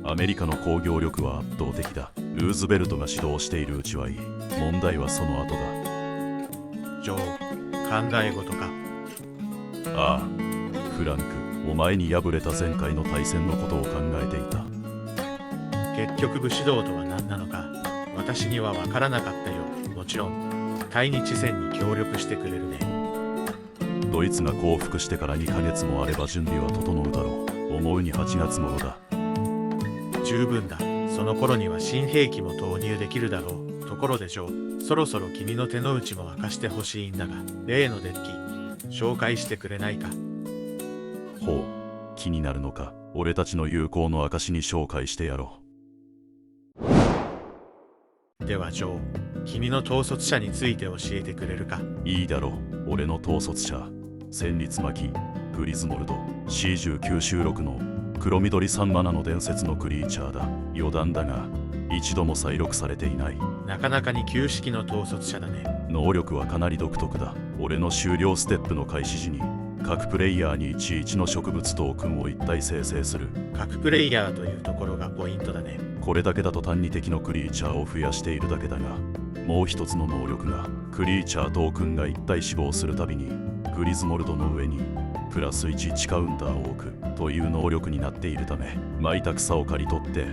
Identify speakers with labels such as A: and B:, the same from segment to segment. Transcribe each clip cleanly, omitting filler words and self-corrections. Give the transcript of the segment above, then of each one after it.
A: アメリカの工業力は圧倒的だ。ルーズベルトが指導しているうちはいい。問題はその後だ。
B: ジョー、考え事か。
A: ああ、フランク、お前に敗れた前回の対戦のことを考えていた。
B: 結局武士道とは何なのか、私には分からなかったよ。もちろん、対日戦に協力してくれるね。
A: ドイツが降伏してから2ヶ月もあれば準備は整うだろう。思うに8月頃だ。
B: 十分だ。その頃には新兵器も投入できるだろう。ところでジョー、そろそろ君の手の内も明かしてほしいんだが、例のデッキ、紹介してくれないか。
A: ほう、気になるのか。俺たちの友好の証に紹介してやろ
B: う。ではジョー、君の統率者について教えてくれるか。
A: いいだろう。俺の統率者、戦慄巻グリズモルド C19 収録の黒緑3マナの伝説のクリーチャーだ。余談だが一度も再録されていない。
B: なかなかに旧式の統率者だね。
A: 能力はかなり独特だ。俺の終了ステップの開始時に各プレイヤーに11の植物トークンを1体生成する。
B: 各プレイヤーというところがポイントだね。
A: これだけだと単に敵のクリーチャーを増やしているだけだが、もう一つの能力がクリーチャートークンが1体死亡するたびにグリズモルドの上にプラス1カウンターを置くという能力になっているため、巻いた草を刈り取って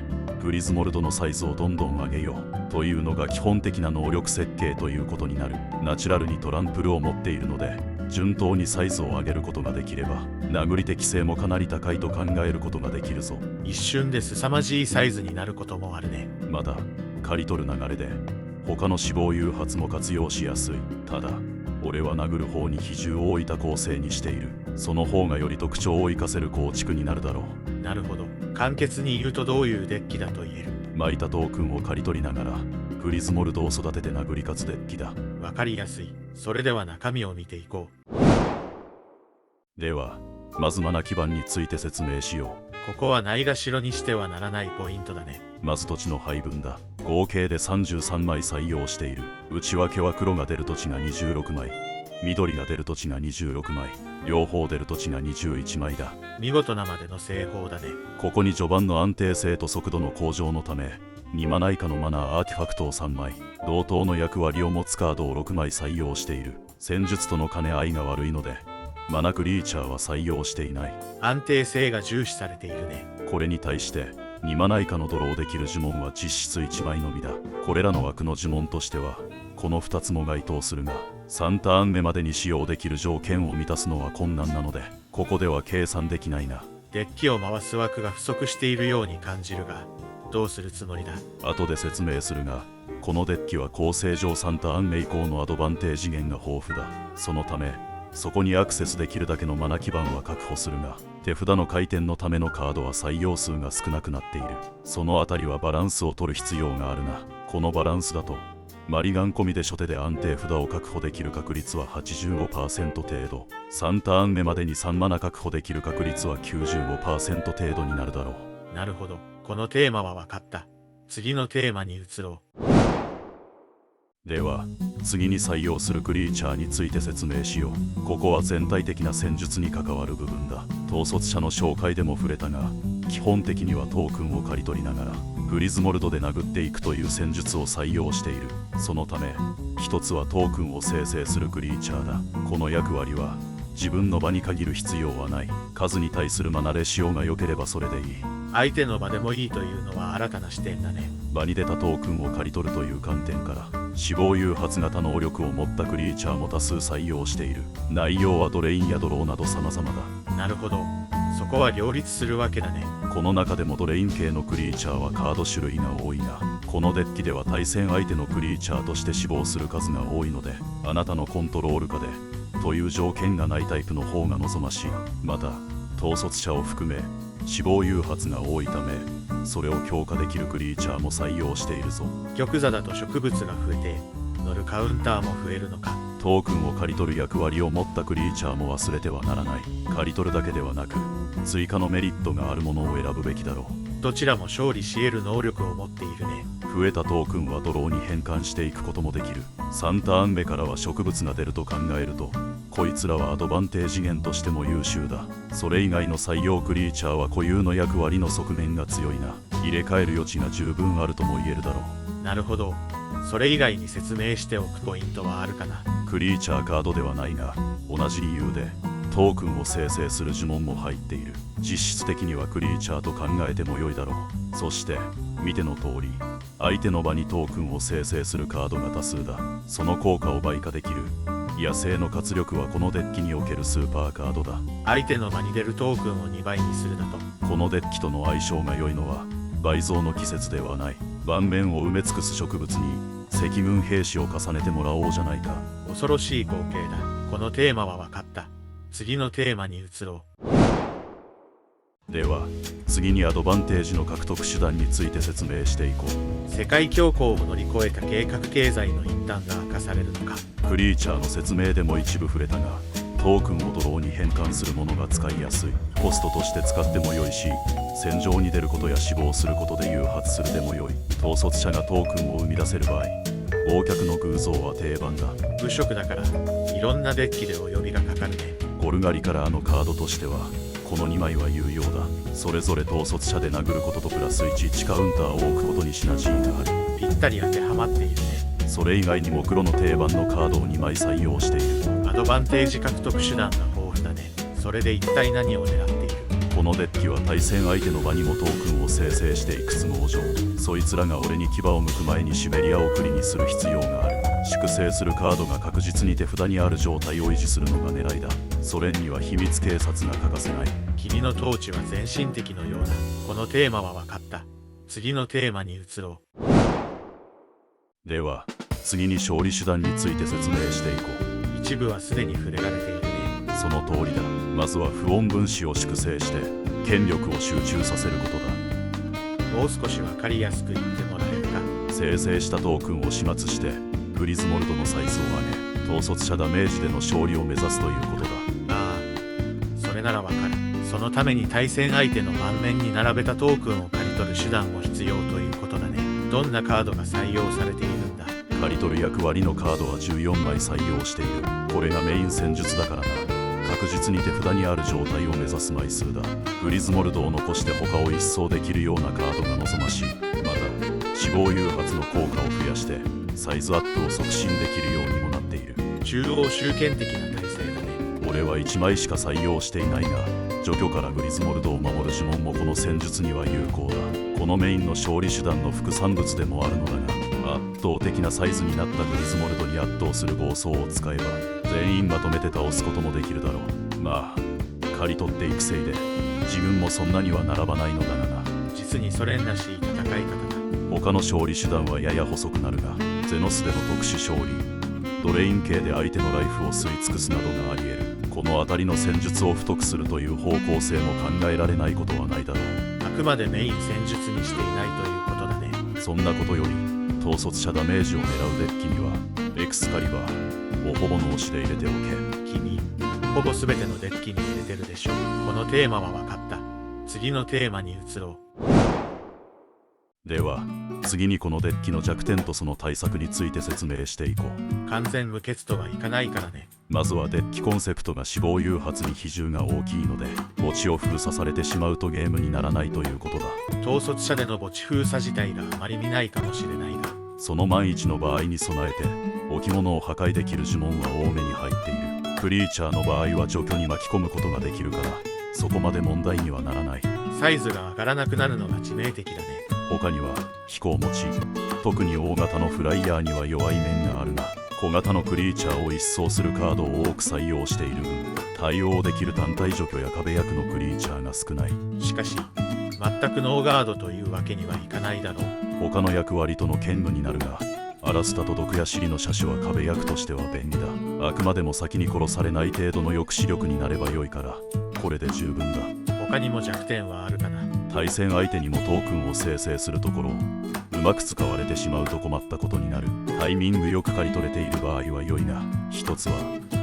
A: グリズモルドのサイズをどんどん上げようというのが基本的な能力設計ということになる。ナチュラルにトランプルを持っているので、順当にサイズを上げることができれば殴り適性もかなり高いと考えることができるぞ。
B: 一瞬で凄まじいサイズになることもあるね。
A: まだ刈り取る流れで他の死亡誘発も活用しやすい。ただ俺は殴る方に比重を置いた構成にしている。その方がより特徴を生かせる構築になるだろ
B: う。なるほど。簡潔に言うとどういうデッキだと言える。
A: 巻いたトークンを刈り取りながらグリズモルドを育てて殴り勝つデッキだ。
B: わかりやすい。それでは中身を見ていこ
A: う。ではまずマナ基盤について説明しよ
B: う。ここはないがしろにしてはならないポイントだね。
A: まず土地の配分だ。合計で33枚採用している。内訳は黒が出る土地が26枚、緑が出る土地が26枚、両方出る土地が21枚だ。
B: 見事なまでの製法だね。
A: ここに序盤の安定性と速度の向上のため2マナ以下のマナーアーティファクトを3枚、同等の役割を持つカードを6枚採用している。戦術との兼ね合いが悪いのでマナクリーチャーは採用していない。
B: 安定性が重視されているね。
A: これに対して2マナ以下のドローできる呪文は実質1枚のみだ。これらの枠の呪文としてはこの2つも該当するが、3ターン目までに使用できる条件を満たすのは困難なのでここでは計算できないな。
B: デッキを回す枠が不足しているように感じるが、どうするつもりだ。
A: 後で説明するが、このデッキは構成上3ターン目以降のアドバンテージ源が豊富だ。そのためそこにアクセスできるだけのマナ基盤は確保するが、手札の回転のためのカードは採用数が少なくなっている。そのあたりはバランスを取る必要があるが、このバランスだとマリガン込みで初手で安定札を確保できる確率は 85% 程度、3ターン目までに3マナ確保できる確率は 95% 程度になるだろ
B: う。なるほど。このテーマは分かった。次のテーマに移ろう。
A: では次に採用するクリーチャーについて説明しよう。ここは全体的な戦術に関わる部分だ。統率者の紹介でも触れたが、基本的にはトークンを刈り取りながらグリズモルドで殴っていくという戦術を採用している。そのため一つはトークンを生成するクリーチャーだ。この役割は自分の場に限る必要はない。数に対するマナレシオが良ければそれでいい。
B: 相手の場でもいいというのは新たな視点だね。
A: 場に出たトークンを刈り取るという観点から死亡誘発型能力を持ったクリーチャーも多数採用している。内容はドレインやドローなど様々だ。
B: なるほど。そこは両立するわけだね。
A: この中でもドレイン系のクリーチャーはカード種類が多いが、このデッキでは対戦相手のクリーチャーとして死亡する数が多いので、あなたのコントロール下でという条件がないタイプの方が望ましい。また統率者を含め死亡誘発が多いため、それを強化できるクリーチャーも採用しているぞ。
B: 玉座だと植物が増えて乗るカウンターも増えるのか。
A: トークンを刈り取る役割を持ったクリーチャーも忘れてはならない。刈り取るだけではなく追加のメリットがあるものを選ぶべきだろう。
B: どちらも勝利し得る能力を持っているね。
A: 増えたトークンはドローに変換していくこともできる。3ターン目からは植物が出ると考えるとこいつらはアドバンテージ源としても優秀だ。それ以外の採用クリーチャーは固有の役割の側面が強いな。入れ替える余地が十分あるとも言えるだろう。
B: なるほど。それ以外に説明しておくポイントはあるかな。
A: クリーチャーカードではないが、同じ理由でトークンを生成する呪文も入っている。実質的にはクリーチャーと考えても良いだろう。そして見ての通り、相手の場にトークンを生成するカードが多数だ。その効果を倍化できる野生の活力はこのデッキにおけるスーパーカードだ。
B: 相手の場に出るトークンを2倍にするだと。
A: このデッキとの相性が良いのは倍増の季節ではない。盤面を埋め尽くす植物に赤軍兵士を重ねてもらおうじゃないか。
B: 恐ろしい光景だ。このテーマは分かった。次のテーマに移ろ
A: う。では次にアドバンテージの獲得手段について説明していこう。
B: 世界恐慌を乗り越えた計画経済の一端が明かされるのか。
A: クリーチャーの説明でも一部触れたが、トークンをドローに変換するものが使いやすい。コストとして使っても良いし、戦場に出ることや死亡することで誘発するでも良い。統率者がトークンを生み出せる場合、忘却の偶像は定番だ。
B: 無色だからいろんなデッキでお呼びがかかるね。
A: ゴルガリカラーのカードとしてはこの2枚は有用だ。それぞれ統率者で殴ることとプラス1カウンターを置くことにシナジーがある。
B: ぴったり当てはまっているね。
A: それ以外にも黒の定番のカードを2枚採用している。
B: アドバンテージ獲得手段が豊富だね。それで一体何を狙っている。
A: このデッキは対戦相手の場にもトークンを生成していく都合上、そいつらが俺に牙を向く前にシベリアをクリにする必要がある。粛清するカードが確実に手札にある状態を維持するのが狙いだ。ソ連には秘密警察が欠かせない。
B: 君の統治は全身的のようだ。このテーマは分かった。次のテーマに移ろ
A: う。では次に勝利手段について説明していこ
B: う。一部はすでに触れられているね。
A: その通りだ。まずは不穏分子を粛清して権力を集中させることだ。
B: もう少し分かりやすく言ってもらえるか。
A: 生成したトークンを始末してグリズモルドのサイズを上げ、統率者ダメージでの勝利を目指すということだ。
B: ああ、それならわかる。そのために対戦相手の盤面に並べたトークンを刈り取る手段も必要ということだね。どんなカードが採用されているんだ。
A: 刈り取る役割のカードは14枚採用している。これがメイン戦術だからな。確実に手札にある状態を目指す枚数だ。グリズモルドを残して他を一掃できるようなカードが望ましい。また死亡誘発の効果を増やしてサイズアップを促進できるようにもなっている。
B: 中央集権的な体制だね。
A: 俺は1枚しか採用していないが、除去からグリズモルドを守る呪文もこの戦術には有効だ。このメインの勝利手段の副産物でもあるのだが、圧倒的なサイズになったグリズモルドに圧倒する暴走を使えば全員まとめて倒すこともできるだろう。まあ刈り取っていくせいで自分もそんなには並ばないのだがな。
B: 実にソ連らしい戦い方だ。
A: 他の勝利手段はやや細くなるが、ゼノスでの特殊勝利、ドレイン系で相手のライフを吸い尽くすなどがあり得る。この辺りの戦術を太くするという方向性も考えられないことはないだろう。
B: あくまでメイン戦術にしていないということだね。
A: そんなことより統率者ダメージを狙うデッキにはエクスカリバーをほぼ脳死で入れておけ。
B: 君ほぼ全てのデッキに入れてるでしょ。このテーマは分かった。次のテーマに移ろ
A: う。では次にこのデッキの弱点とその対策について説明していこう。
B: 完全無欠とはいかないからね。
A: まずはデッキコンセプトが死亡誘発に比重が大きいので、墓地を封鎖されてしまうとゲームにならないということだ。
B: 統率者での墓地封鎖自体があまり見ないかもしれないが、
A: その万一の場合に備えて置物を破壊できる呪文は多めに入っている。クリーチャーの場合は除去に巻き込むことができるからそこまで問題にはならない。
B: サイズが上がらなくなるのが致命的だね。
A: 他には飛行持ち、特に大型のフライヤーには弱い面があるが、小型のクリーチャーを一掃するカードを多く採用している分、対応できる単体除去や壁役のクリーチャーが少ない。
B: しかし全くノーガードというわけにはいかないだろう。
A: 他の役割との兼務になるが、アラスタと毒やシリの車種は壁役としては便利だ。あくまでも先に殺されない程度の抑止力になれば良いからこれで十分だ。
B: 他にも弱点はあるかな。
A: 対戦相手にもトークンを生成するところうまく使われてしまうと困ったことになる。タイミングよく刈り取れている場合は良いが、一つは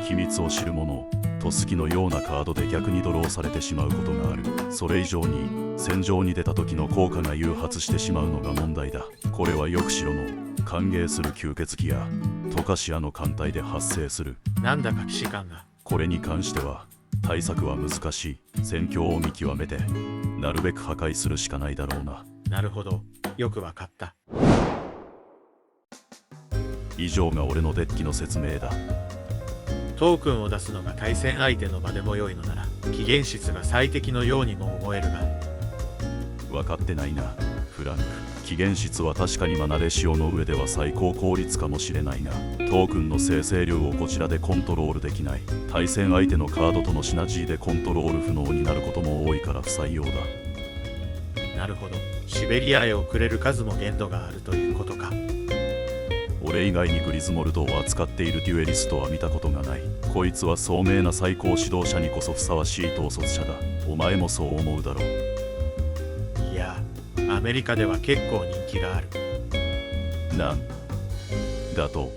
A: 秘密を知る者トスキのようなカードで逆にドローされてしまうことがある。それ以上に戦場に出た時の効果が誘発してしまうのが問題だ。これはよくしろの歓迎する吸血鬼やトカシアの艦隊で発生する。
B: なんだか既視感が。
A: これに関しては対策は難しい。戦況を見極めてなるべく破壊するしかないだろうな。
B: なるほど、よくわかった。
A: 以上が俺のデッキの説明だ。
B: トークンを出すのが対戦相手の場でも良いのなら起源質が最適のようにも思えるが。
A: 分かってないなフランク。起源質は確かにマナレシオの上では最高効率かもしれないが、トークンの生成量をこちらでコントロールできない。対戦相手のカードとのシナジーでコントロール不能になることも多いから不採用だ。
B: なるほど、シベリアへ送れる数も限度があるということか。
A: 俺以外にグリズモルドを扱っているデュエリストは見たことがない。こいつは聡明な最高指導者にこそふさわしい統率者だ。お前もそう思うだろう。
B: いや、アメリカでは結構人気がある。
A: なんだと